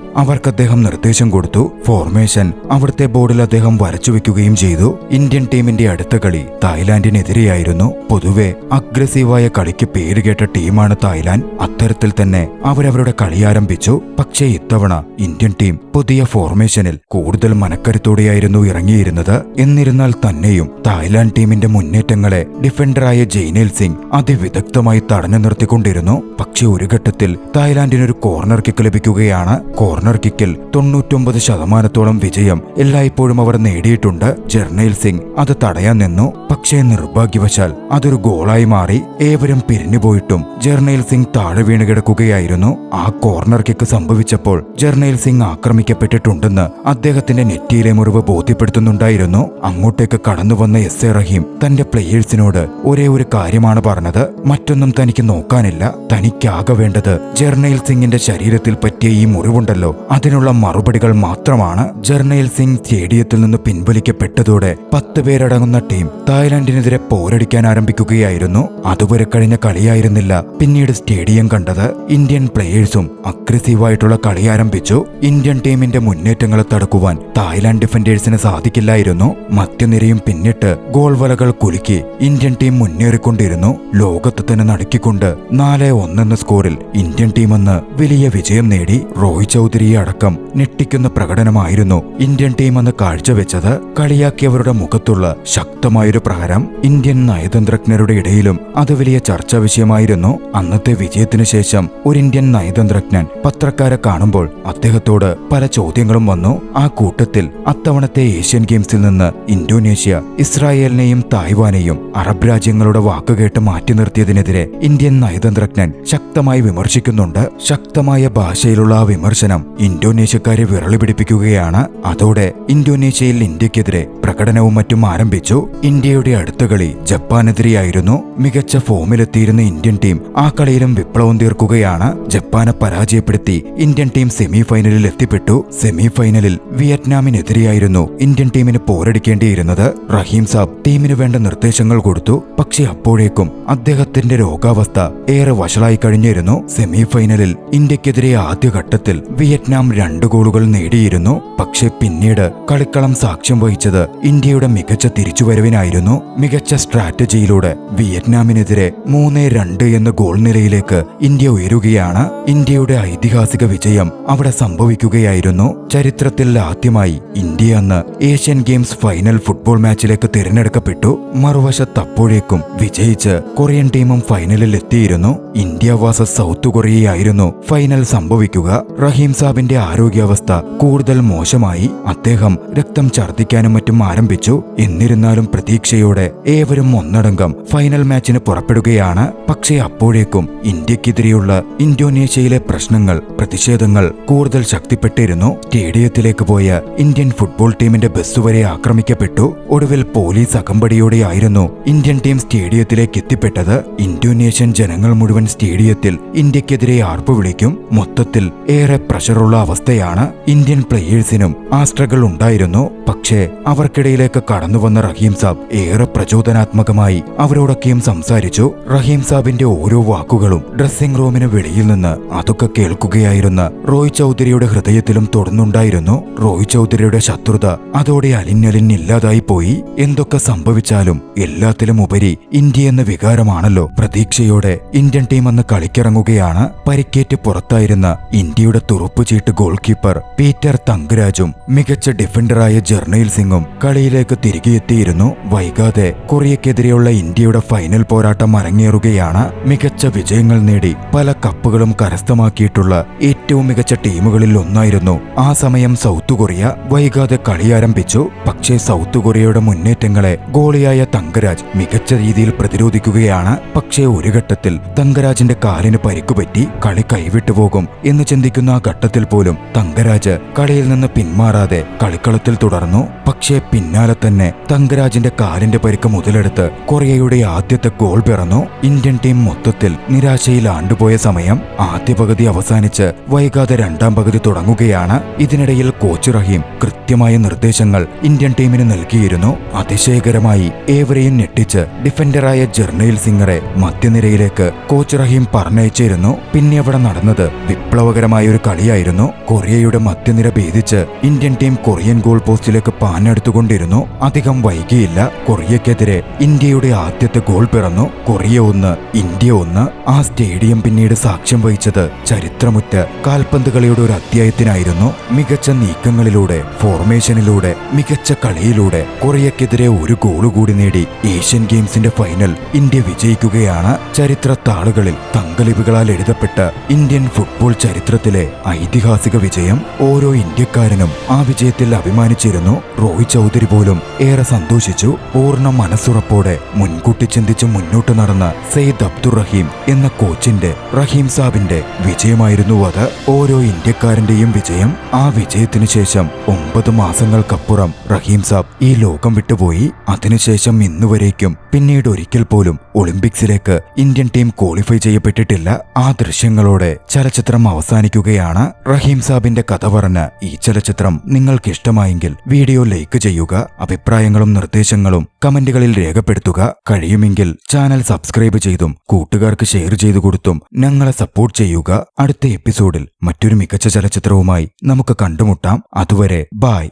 അവർക്ക് അദ്ദേഹം നിർദ്ദേശം കൊടുത്തു. ഫോർമേഷൻ അവിടുത്തെ ബോർഡിൽ അദ്ദേഹം വരച്ചു വെക്കുകയും ചെയ്തു. ഇന്ത്യൻ ടീമിന്റെ അടുത്ത കളി തായ്ലാന്റിനെതിരെയായിരുന്നു. പൊതുവെ അഗ്രസീവായ കളിക്ക് പേരുകേട്ട ടീമാണ് തായ്ലാന്റ്. അത്തരത്തിൽ തന്നെ അവരവരുടെ കളി ആരംഭിച്ചു. പക്ഷേ ഇത്തവണ ഇന്ത്യൻ ടീം പുതിയ ഫോർമേഷനിൽ കൂടുതൽ മനക്കരുത്തോടെയായിരുന്നു ഇറങ്ങിയിരുന്നത്. എന്നിരുന്നാൽ തന്നെയും തായ്ലാന്റ് ടീമിന്റെ മുന്നേറ്റങ്ങളെ ഡിഫൻഡറായ ജയ്നേൽ സിംഗ് അതിവിദഗ്ധമായി തടഞ്ഞു നിർത്തിക്കൊണ്ടിരുന്നു. പക്ഷെ ഒരു ഘട്ടത്തിൽ തായ്ലാന്റിനൊരു കോർണർ കിക്ക് ലഭിക്കുകയാണ്. കോർണർ കിക്കിൽ 99% വിജയം എല്ലായ്പ്പോഴും അവർ നേടിയിട്ടുണ്ട്. ജർണേൽ സിംഗ് അത് തടയാൻ നിന്നു. പക്ഷേ നിർഭാഗ്യവശാൽ അതൊരു ഗോളായി മാറി. ഏവരും പിരിഞ്ഞുപോയിട്ടും ജർണേൽ സിംഗ് താഴെ വീണ് കിടക്കുകയായിരുന്നു. ആ കോർണർ കിക്ക് സംഭവിച്ചപ്പോൾ ജർണേൽ സിംഗ് ആക്രമിക്കപ്പെട്ടിട്ടുണ്ടെന്ന് അദ്ദേഹത്തിന്റെ നെറ്റിയിലെ മുറിവ് ബോധ്യപ്പെടുത്തുന്നുണ്ടായിരുന്നു. അങ്ങോട്ടേക്ക് കടന്നുവന്ന എസ് എ റഹീം തന്റെ പ്ലേയേഴ്സിനോട് ഒരേ ഒരു കാര്യമാണ് പറഞ്ഞത്. മറ്റൊന്നും തനിക്ക് നോക്കാനില്ല. തനിക്കാകെ വേണ്ടത് ജർണേൽ സിംഗിന്റെ ശരീരത്തിൽ പറ്റിയ ഈ മുറിവുണ്ടല്ലോ, അതിനുള്ള മറുപടികൾ മാത്രമാണ്. ജർണേൽ സിംഗ് സ്റ്റേഡിയത്തിൽ നിന്ന് പിൻവലിക്കപ്പെട്ടതോടെ 10 പേരടങ്ങുന്ന ടീം തായ്ലാന്റിനെതിരെ പോരടിക്കാൻ ആരംഭിക്കുകയായിരുന്നു. അതുവരെ കഴിഞ്ഞ കളിയായിരുന്നില്ല പിന്നീട് സ്റ്റേഡിയം കണ്ടത്. ഇന്ത്യൻ പ്ലേയേഴ്സും അഗ്രസീവായിട്ടുള്ള കളി ആരംഭിച്ചു. ഇന്ത്യൻ ടീമിന്റെ മുന്നേറ്റങ്ങളെ തടുക്കുവാൻ തായ്ലാന്റ് ഡിഫൻഡേഴ്സിന് സാധിക്കില്ലായിരുന്നു. മധ്യനിരയും പിന്നിട്ട് ഗോൾ വലകൾ കുലുക്കി ഇന്ത്യൻ ടീം മുന്നേറിക്കൊണ്ടിരുന്നു. ലോകത്ത് തന്നെ നടുക്കിക്കൊണ്ട് 4-1 എന്ന സ്കോറിൽ ഇന്ത്യൻ ടീം അന്ന് വലിയ വിജയം നേടി. റോയ് ചൗധരിയെ അടക്കം ഞെട്ടിക്കുന്ന പ്രകടനമായിരുന്നു ഇന്ത്യൻ ടീം അന്ന് കാഴ്ചവെച്ചത്. കളിയാക്കിയവരുടെ മുഖത്തുള്ള ശക്തമായൊരു പ്രഹരം ഇന്ത്യൻ നയതന്ത്രജ്ഞരുടെ ഇടയിലും അത് വലിയ ചർച്ചാ വിഷയമായിരുന്നു. അന്നത്തെ വിജയത്തിനു ശേഷം ഒരു ഇന്ത്യൻ നയതന്ത്രജ്ഞൻ പത്രക്കാരെ കാണുമ്പോൾ അദ്ദേഹത്തോട് പല ചോദ്യങ്ങളും വന്നു. ആ കൂട്ടത്തിൽ അത്തവണത്തെ ഏഷ്യൻ ഗെയിംസിൽ നിന്ന് ഇന്തോനേഷ്യ ഇസ്രായേലിനെയും തായ്വാനെയും അറബ് രാജ്യങ്ങളുടെ വാക്കുകേട്ട് മാറ്റി നിർത്തിയതിനെതിരെ ഇന്ത്യൻ നയതന്ത്രജ്ഞൻ ശക്തമായി വിമർശിക്കുന്നുണ്ട്. ശക്തമായ ഭാഷയിലുള്ള ആ വിമർശനം ഇന്തോനേഷ്യക്കാരെ വിറളി പിടിപ്പിക്കുകയാണ്. അതോടെ ഇന്തോനേഷ്യയിൽ ഇന്ത്യക്കെതിരെ പ്രകടനവും മറ്റും ആരംഭിച്ചു. ഇന്ത്യയുടെ അടുത്ത കളി ജപ്പാനെതിരെയായിരുന്നു. മികച്ച ഫോമിലെത്തിയിരുന്ന ഇന്ത്യൻ ടീം ആ കളിയിലും വിപ്ലവം തീർക്കുകയാണ്. ജപ്പാനെ പരാജയപ്പെടുത്തി ഇന്ത്യൻ ടീം സെമിഫൈനലിൽ എത്തിപ്പെട്ടു. സെമിഫൈനലിൽ വിയറ്റ്നാമിനെതിരെയായിരുന്നു ഇന്ത്യൻ ടീമിന് പോരടിക്കേണ്ടിയിരുന്നത്. റഹീം സാബ് ടീമിന് വേണ്ട നിർദ്ദേശങ്ങൾ കൊടുത്തു. പക്ഷെ അപ്പോഴേക്കും അദ്ദേഹത്തിന്റെ രോഗാവസ്ഥ ഏറെ വഷളായി കഴിഞ്ഞിരുന്നു. സെമിഫൈനലിൽ ഇന്ത്യക്കെതിരെ ആദ്യഘട്ടത്തിൽ വിയറ്റ്നാം 2 ഗോളുകൾ നേടിയിരുന്നു. പക്ഷെ പിന്നീട് കളിക്കളം സാക്ഷ്യം വഹിച്ചത് ഇന്ത്യയുടെ മികച്ച തിരിച്ചുവരവിനായിരുന്നു. മികച്ച സ്ട്രാറ്റജിയിലൂടെ വിയറ്റ്നാമിനെതിരെ 3-2 എന്ന ഗോൾ നിലയിലേക്ക് ഇന്ത്യ ഉയരുകയാണ്. ഇന്ത്യയുടെ ഐതിഹാസിക വിജയം അവിടെ സംഭവിക്കുകയായിരുന്നു. ചരിത്രത്തിൽ ആദ്യമായി ഇന്ത്യ അന്ന് ഏഷ്യൻ ഗെയിംസ് ഫൈനൽ ഫുട്ബോൾ മാച്ചിലേക്ക് തിരഞ്ഞെടുക്കപ്പെട്ടു. മറുവശത്ത് അപ്പോഴേക്കും വിജയിച്ച് കൊറിയൻ ടീമും ഫൈനലിൽ എത്തിയിരുന്നു. ഇന്ത്യ വാസസ് സൗത്ത് കൊറിയയായിരുന്നു ഫൈനൽ സംഭവിക്കുക. റഹീം സാബിന്റെ ആരോഗ്യാവസ്ഥ കൂടുതൽ മോശമായി. അദ്ദേഹം രക്തം ഛർദ്ദിക്കാനും മറ്റും ആരംഭിച്ചു. എന്നിരുന്നാലും പ്രതീക്ഷയോടെ ഏവരും ഒന്നടങ്കം ഫൈനൽ മാച്ചിന് പുറപ്പെടുകയാണ്. പക്ഷേ അപ്പോഴേക്കും ഇന്ത്യക്കെതിരെയുള്ള ഇന്തോനേഷ്യയിലെ പ്രശ്നങ്ങൾ, പ്രതിഷേധങ്ങൾ കൂടുതൽ ശക്തിപ്പെട്ടിരുന്നു. സ്റ്റേഡിയത്തിലേക്ക് പോയ ഇന്ത്യൻ ഫുട്ബോൾ ടീമിന്റെ ബസ് വരെ ആക്രമിക്കപ്പെട്ടു. ഒടുവിൽ പോലീസ് അകമ്പടിയോടെയായിരുന്നു ഇന്ത്യൻ ടീം സ്റ്റേഡിയത്തിലേക്ക് എത്തിപ്പെട്ടത്. ഇന്തോനേഷ്യൻ ജനങ്ങൾ മുഴുവൻ സ്റ്റേഡിയത്തിൽ ഇന്ത്യക്കെതിരെ ആർപ്പ് വിളിക്കും. മൊത്തത്തിൽ ഏറെ പ്രഷറുള്ള അവസ്ഥയാണ്. ഇന്ത്യൻ പ്ലേയേഴ്സിനും ആ സ്ട്രഗിൾ ഉണ്ടായിരുന്നു. പക്ഷേ അവർക്കിടയിലേക്ക് കടന്നുവന്ന റഹീം സാബ് ഏറെ പ്രചോദനാത്മകമായി അവരോടൊക്കെയും സംസാരിച്ചു. റഹീം സാബിന്റെ ഓരോ വാക്കുകളും ഡ്രസ്സിംഗ് റൂമിന് വെളിയിൽ നിന്ന് അതൊക്കെ കേൾക്കുകയായിരുന്ന റോയ് ചൗധരിയുടെ ഹൃദയത്തിലും തൊടുന്നുണ്ടായിരുന്നു. റോയ് ചൗധരിയുടെ ശത്രുത അതോടെ അലിഞ്ഞലിഞ്ഞില്ലാതായി പോയി. എന്തൊക്കെ സംഭവിച്ചാലും എല്ലാത്തിലും ഉപരി ഇന്ത്യ എന്ന വികാരമാണല്ലോ. പ്രതീക്ഷയോടെ ഇന്ത്യൻ ടീം അന്ന് കളിക്കിറങ്ങുകയാണ്. പരിക്കേറ്റ് പുറത്തായിരുന്ന ഇന്ത്യയുടെ തുറുപ്പുചീട്ട് ഗോൾ കീപ്പർ പീറ്റർ തങ്കരാജും മികച്ച ഡിഫൻഡറായ ജർണയിൽ സിംഗും കളിയിലേക്ക് തിരികെ എത്തിയിരുന്നു. വൈകാതെ കൊറിയക്കെതിരെയുള്ള ഇന്ത്യയുടെ ഫൈനൽ പോരാട്ടം അരങ്ങേറുകയാണ്. മികച്ച വിജയങ്ങൾ നേടി പല കപ്പുകളും കരസ്ഥമാക്കിയിട്ടുള്ള ഏറ്റവും മികച്ച ടീമുകളിൽ ഒന്നായിരുന്നു ആ സമയം സൗത്ത് കൊറിയ. വൈകാതെ കളി ആരംഭിച്ചു. പക്ഷേ സൗത്ത് കൊറിയയുടെ മുന്നേറ്റങ്ങളെ ഗോളിയായ തങ്കരാജ് മികച്ച രീതിയിൽ പ്രതിരോധിക്കുകയാണ്. പക്ഷേ ഒരു ഘട്ടത്തിൽ തങ്കരാജിന്റെ കാലിന് പരിക്കുപറ്റി കളി കൈവിട്ടുപോകും എന്ന് ചിന്തിക്കുന്ന ആ ഘട്ടത്തിൽ പോലും തങ്കരാജ് കളിയിൽ നിന്ന് പിന്മാറാതെ കളിക്കളത്തിൽ തുടർന്നു. പക്ഷേ പിന്നാലെ തന്നെ തങ്കരാജിന്റെ കാലിന്റെ പരിക്ക് മുതലെടുത്ത് കൊറിയയുടെ ആദ്യത്തെ ഗോൾ പിറന്നു. ഇന്ത്യൻ ടീം മൊത്തത്തിൽ നിരാശയിൽ ആണ്ടുപോയ സമയം. ആദ്യ പകുതി അവസാനിച്ച് വൈകാതെ രണ്ടാം പകുതി തുടങ്ങുകയാണ്. ഇതിനിടയിൽ കോച്ച് റഹീം കൃത്യമായ നിർദ്ദേശങ്ങൾ ഇന്ത്യൻ ടീമിന് നൽകിയിരുന്നു. അതിശയകരമായി ഏവരെയും ഞെട്ടിച്ച് ഡിഫൻഡറായ ജർണയിൽ സിംഗറെ മധ്യനിരയിലേക്ക് കോച്ച് റഹീം പറഞ്ഞയച്ചിരുന്നു. പിന്നെ അവിടെ നടന്നത് വിപ്ലവകരമായ ഒരു കളിയായിരുന്നു. കൊറിയയുടെ മധ്യനിര ഭേദിച്ച് ഇന്ത്യൻ ടീം കൊറിയൻ ഗോൾ പോസ്റ്റിലേക്ക് പാഞ്ഞെടുത്തുകൊണ്ടിരുന്നു. അധികം വൈകിയില്ല. കൊറിയക്കെതിരെ ഇന്ത്യയുടെ ആദ്യത്തെ ഗോൾ പിറന്നു. Korea 1 India 1. ആ സ്റ്റേഡിയം പിന്നീട് സാക്ഷ്യം വഹിച്ചത് ചരിത്രമുറ്റ കാൽപന്ത് കളിയുടെ ഒരു അധ്യായത്തിനായിരുന്നു. മികച്ച നീക്കങ്ങളിലൂടെ, ഫോർമേഷനിലൂടെ, മികച്ച കളിയിലൂടെ കൊറിയക്കെതിരെ ഒരു ഗോൾ കൂടി നേടി ഏഷ്യൻ ഗെയിംസിന്റെ ഫൈനൽ ഇന്ത്യ വിജയിക്കുകയാണ്. ചരിത്ര താളുകളിൽ തങ്കലിപികളാൽ എഴുതപ്പെട്ട ഇന്ത്യൻ ഫുട്ബോൾ ചരിത്രത്തിലെ ഐതിഹാസിക വിജയം. ഓരോ ഇന്ത്യക്കാരനും ആ വിജയത്തിൽ അഭിമാനിച്ചിരുന്നു. റോയ് ചൗധരി പോലും ഏറെ സന്തോഷിച്ചു. പൂർണ്ണ മനസ്സുറപ്പോടെ മുൻകൂട്ടി ചിന്തിച്ച് മുന്നോട്ട് നടന്ന സെയ്ദ് അബ്ദുർ റഹീം എന്ന കോച്ചിന്റെ, റഹീം സാബിന്റെ വിജയമായിരുന്നു അത്. ഓരോ ഇന്ത്യക്കാരന്റെയും വിജയം. ആ വിജയത്തിനു ശേഷം 9 മാസങ്ങൾക്കപ്പുറം റഹീം സാബ് ഈ ലോകം വിട്ടുപോയി. അതിനുശേഷം ഇന്നുവരേക്കും പിന്നീട് ഒരിക്കൽ പോലും ഒളിമ്പിക്സിലേക്ക് ഇന്ത്യൻ ടീം ക്വാളിഫൈ ചെയ്യപ്പെട്ടിട്ടില്ല. ആ ദൃശ്യങ്ങളോടെ ചലച്ചിത്രം അവസാനിക്കുകയാണ്. റഹീം സാബിന്റെ കഥ പറഞ്ഞ ഈ ചലച്ചിത്രം നിങ്ങൾക്ക് ഇഷ്ടമായെങ്കിൽ വീഡിയോ ലൈക്ക് ചെയ്യുക. അഭിപ്രായങ്ങളും നിർദ്ദേശങ്ങളും കമന്റുകളിൽ രേഖപ്പെടുത്തുക. കഴിയുമെങ്കിൽ ചാനൽ സബ്സ്ക്രൈബ് ചെയ്തും കൂട്ടുകാർക്ക് ഷെയർ ചെയ്തു കൊടുത്തും ഞങ്ങളെ സപ്പോർട്ട് ചെയ്യുക. അടുത്ത എപ്പിസോഡിൽ മറ്റൊരു മികച്ച ചലച്ചിത്രവുമായി നമുക്ക് കണ്ടുമുട്ടാം. അതുവരെ ബൈ.